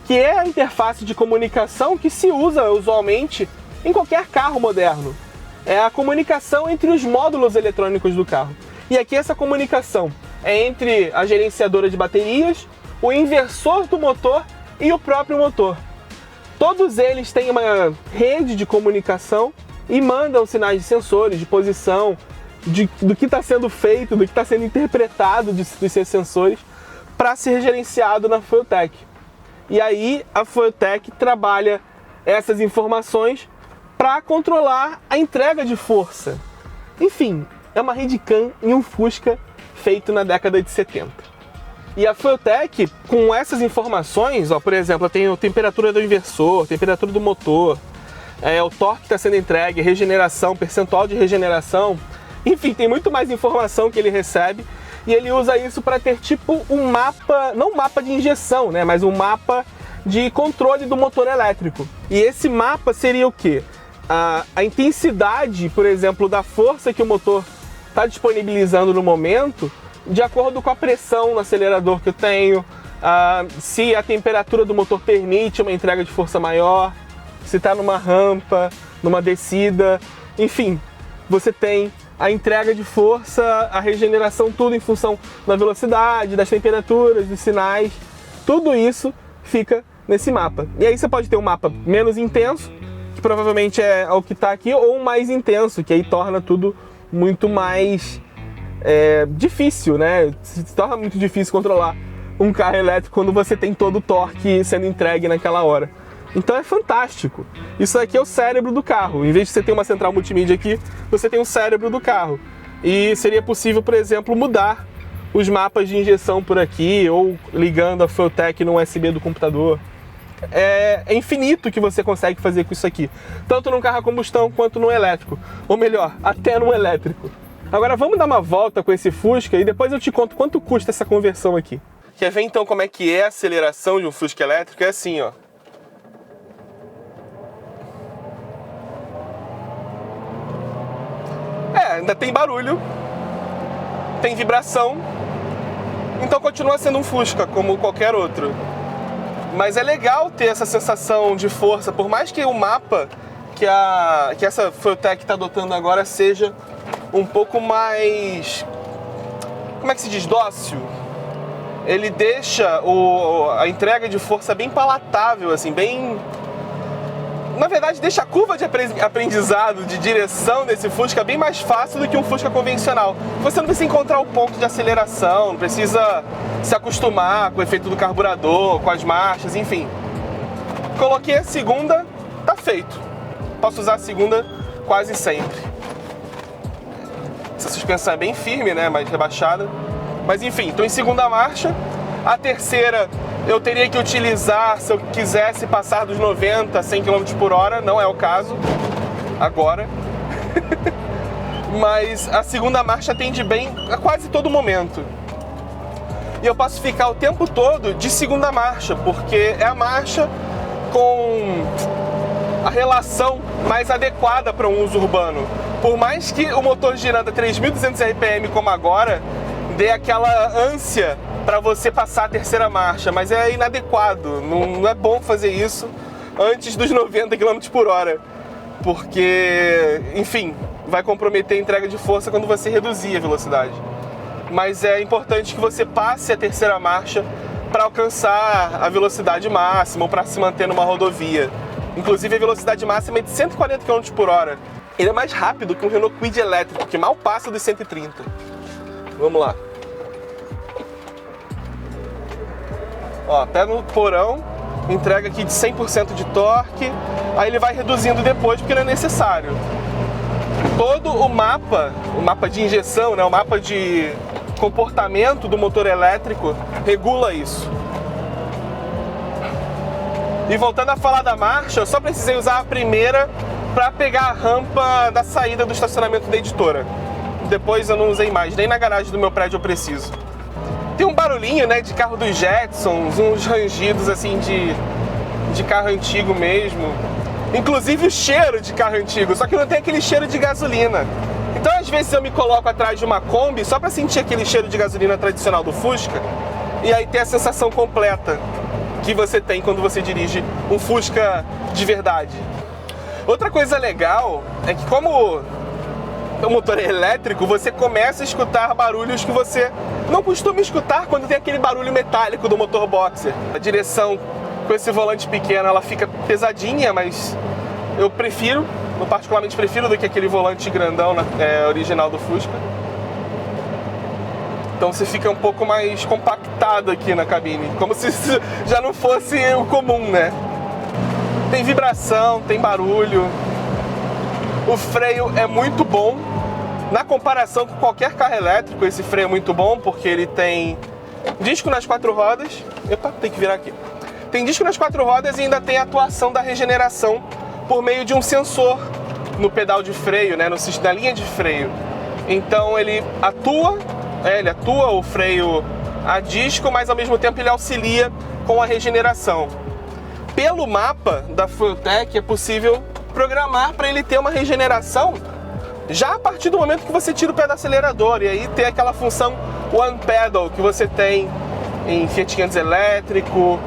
que é a interface de comunicação que se usa usualmente em qualquer carro moderno. É a comunicação entre os módulos eletrônicos do carro. E aqui essa comunicação é entre a gerenciadora de baterias, o inversor do motor e o próprio motor. Todos eles têm uma rede de comunicação e mandam sinais de sensores, de posição, do que está sendo feito, do que está sendo interpretado dos seus sensores para ser gerenciado na Fueltech. E aí a Fueltech trabalha essas informações para controlar a entrega de força. Enfim, é uma rede CAN em um Fusca feito na década de 70. E a Fueltech, com essas informações, ó, por exemplo, eu tenho a temperatura do inversor, temperatura do motor, o torque que está sendo entregue, regeneração, percentual de regeneração, enfim, tem muito mais informação que ele recebe e ele usa isso para ter tipo um mapa, não um mapa de injeção, né, mas um mapa de controle do motor elétrico. E esse mapa seria o quê? A intensidade, por exemplo, da força que o motor está disponibilizando no momento, de acordo com a pressão no acelerador que eu tenho, se a temperatura do motor permite uma entrega de força maior, se está numa rampa, numa descida, enfim, você tem a entrega de força, a regeneração, tudo em função da velocidade, das temperaturas, dos sinais, tudo isso fica nesse mapa. E aí você pode ter um mapa menos intenso, que provavelmente é o que está aqui, ou um mais intenso, que aí torna tudo muito mais difícil, né? Se torna muito difícil controlar um carro elétrico quando você tem todo o torque sendo entregue naquela hora. Então é fantástico. Isso aqui é o cérebro do carro. Em vez de você ter uma central multimídia aqui, você tem um cérebro do carro. E seria possível, por exemplo, mudar os mapas de injeção por aqui, ou ligando a Fueltech no USB do computador. É infinito o que você consegue fazer com isso aqui. Tanto num carro a combustão quanto no elétrico. Ou melhor, até no elétrico. Agora vamos dar uma volta com esse Fusca e depois eu te conto quanto custa essa conversão aqui. Quer ver então como é que é a aceleração de um Fusca elétrico? É assim, ó. Ainda tem barulho, tem vibração, então continua sendo um Fusca como qualquer outro. Mas é legal ter essa sensação de força, por mais que o mapa que essa Fueltech está adotando agora seja um pouco mais, como é que se diz, dócil. Ele deixa a entrega de força bem palatável, assim, bem... Na verdade, deixa a curva de aprendizado, de direção desse Fusca bem mais fácil do que um Fusca convencional. Você não precisa encontrar o ponto de aceleração, não precisa se acostumar com o efeito do carburador, com as marchas, enfim. Coloquei a segunda, tá feito. Posso usar a segunda quase sempre. Essa suspensão é bem firme, né, mais rebaixada. Mas enfim, estou em segunda marcha. A terceira eu teria que utilizar se eu quisesse passar dos 90 a 100 km por hora, não é o caso agora. Mas a segunda marcha atende bem a quase todo momento. E eu posso ficar o tempo todo de segunda marcha, porque é a marcha com a relação mais adequada para um uso urbano. Por mais que o motor girando a 3.200 RPM como agora, dê aquela ânsia para você passar a terceira marcha, mas é inadequado, não é bom fazer isso antes dos 90 km por hora, porque, enfim, vai comprometer a entrega de força quando você reduzir a velocidade. Mas é importante que você passe a terceira marcha para alcançar a velocidade máxima ou para se manter numa rodovia. Inclusive a velocidade máxima é de 140 km por hora. Ele é mais rápido que um Renault Kwid elétrico, que mal passa dos 130. Vamos lá. Ó, pega no porão, entrega aqui de 100% de torque, aí ele vai reduzindo depois porque não é necessário. Todo o mapa de injeção, né, o mapa de comportamento do motor elétrico regula isso. E voltando a falar da marcha, eu só precisei usar a primeira para pegar a rampa da saída do estacionamento da editora. Depois eu não usei mais, nem na garagem do meu prédio eu preciso. Tem um barulhinho, né, de carro dos Jetsons, uns rangidos assim de carro antigo mesmo. Inclusive o cheiro de carro antigo, só que não tem aquele cheiro de gasolina. Então às vezes eu me coloco atrás de uma Kombi só para sentir aquele cheiro de gasolina tradicional do Fusca e aí ter a sensação completa que você tem quando você dirige um Fusca de verdade. Outra coisa legal é que como o motor é elétrico, você começa a escutar barulhos que você não costuma escutar quando tem aquele barulho metálico do motor boxer. A direção com esse volante pequeno, ela fica pesadinha, mas eu particularmente prefiro do que aquele volante grandão original do Fusca. Então você fica um pouco mais compactado aqui na cabine, como se isso já não fosse o comum, né? Tem vibração, tem barulho. O freio é muito bom. Na comparação com qualquer carro elétrico, esse freio é muito bom porque ele tem disco nas 4 rodas. Epa, tem que virar aqui. Tem disco nas 4 rodas e ainda tem a atuação da regeneração por meio de um sensor no pedal de freio, né, na linha de freio. Então ele atua o freio a disco, mas ao mesmo tempo ele auxilia com a regeneração. Pelo mapa da Fueltech é possível programar para ele ter uma regeneração já a partir do momento que você tira o pé do acelerador, e aí ter aquela função One Pedal que você tem em Fiat 500 elétrico,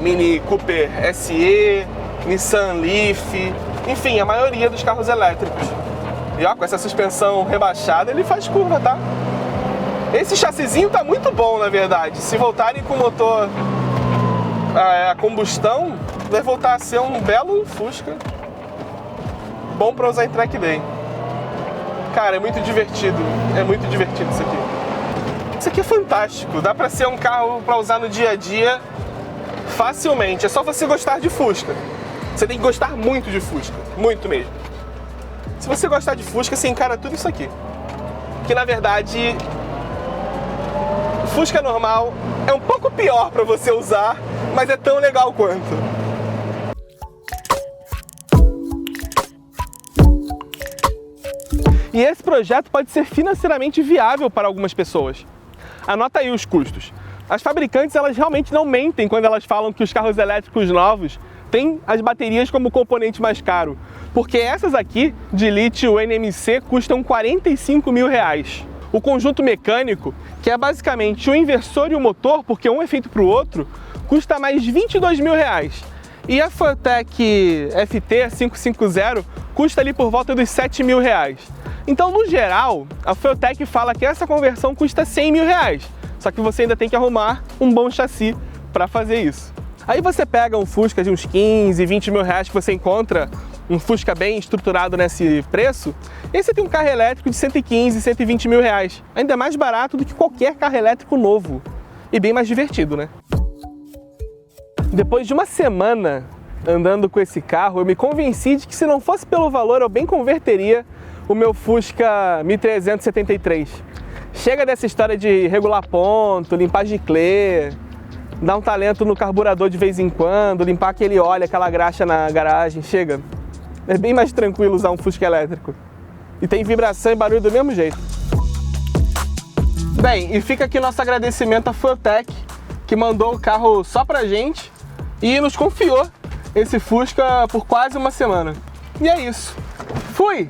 Mini Cooper SE, Nissan Leaf, enfim, a maioria dos carros elétricos. E ó, com essa suspensão rebaixada ele faz curva, tá? Esse chassizinho tá muito bom, na verdade. Se voltarem com o motor a combustão, vai voltar a ser um belo Fusca. Bom para usar em track day. Cara, é muito divertido isso aqui. Isso aqui é fantástico, dá para ser um carro para usar no dia a dia facilmente. É só você gostar de Fusca. Você tem que gostar muito de Fusca, muito mesmo. Se você gostar de Fusca, você encara tudo isso aqui. Que na verdade, Fusca normal é um pouco pior para você usar, mas é tão legal quanto. E esse projeto pode ser financeiramente viável para algumas pessoas. Anota aí os custos. As fabricantes, elas realmente não mentem quando elas falam que os carros elétricos novos têm as baterias como componente mais caro, porque essas aqui, de lítio NMC, custam R$45 mil. O conjunto mecânico, que é basicamente o inversor e o motor, porque um é feito para o outro, custa mais R$22 mil. E a Fueltech FT 550 custa ali por volta dos R$7 mil. Então, no geral, a Fueltech fala que essa conversão custa R$100 mil, só que você ainda tem que arrumar um bom chassi para fazer isso. Aí você pega um Fusca de uns 15, 20 mil reais que você encontra, um Fusca bem estruturado nesse preço, e aí você tem um carro elétrico de 115, 120 mil reais, ainda mais barato do que qualquer carro elétrico novo, e bem mais divertido, né? Depois de uma semana andando com esse carro, eu me convenci de que se não fosse pelo valor, eu bem converteria o meu Fusca 1373. Chega dessa história de regular ponto, limpar giclê, dar um talento no carburador de vez em quando, limpar aquele óleo, aquela graxa na garagem, chega. É bem mais tranquilo usar um Fusca elétrico. E tem vibração e barulho do mesmo jeito. Bem, e fica aqui nosso agradecimento à Fueltech, que mandou o carro só pra gente e nos confiou esse Fusca por quase uma semana. E é isso. Fui!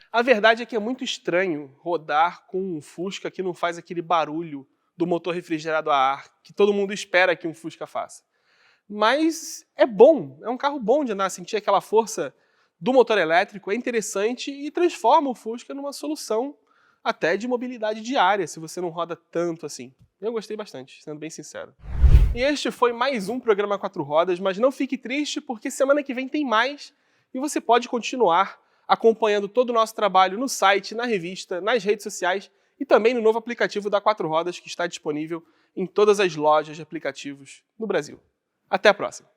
A verdade é que é muito estranho rodar com um Fusca que não faz aquele barulho do motor refrigerado a ar que todo mundo espera que um Fusca faça. Mas é bom, é um carro bom de andar, sentir aquela força do motor elétrico, é interessante e transforma o Fusca numa solução até de mobilidade diária, se você não roda tanto assim. Eu gostei bastante, sendo bem sincero. E este foi mais um programa 4 Rodas, mas não fique triste porque semana que vem tem mais e você pode continuar acompanhando todo o nosso trabalho no site, na revista, nas redes sociais e também no novo aplicativo da 4 Rodas que está disponível em todas as lojas de aplicativos no Brasil. Até a próxima!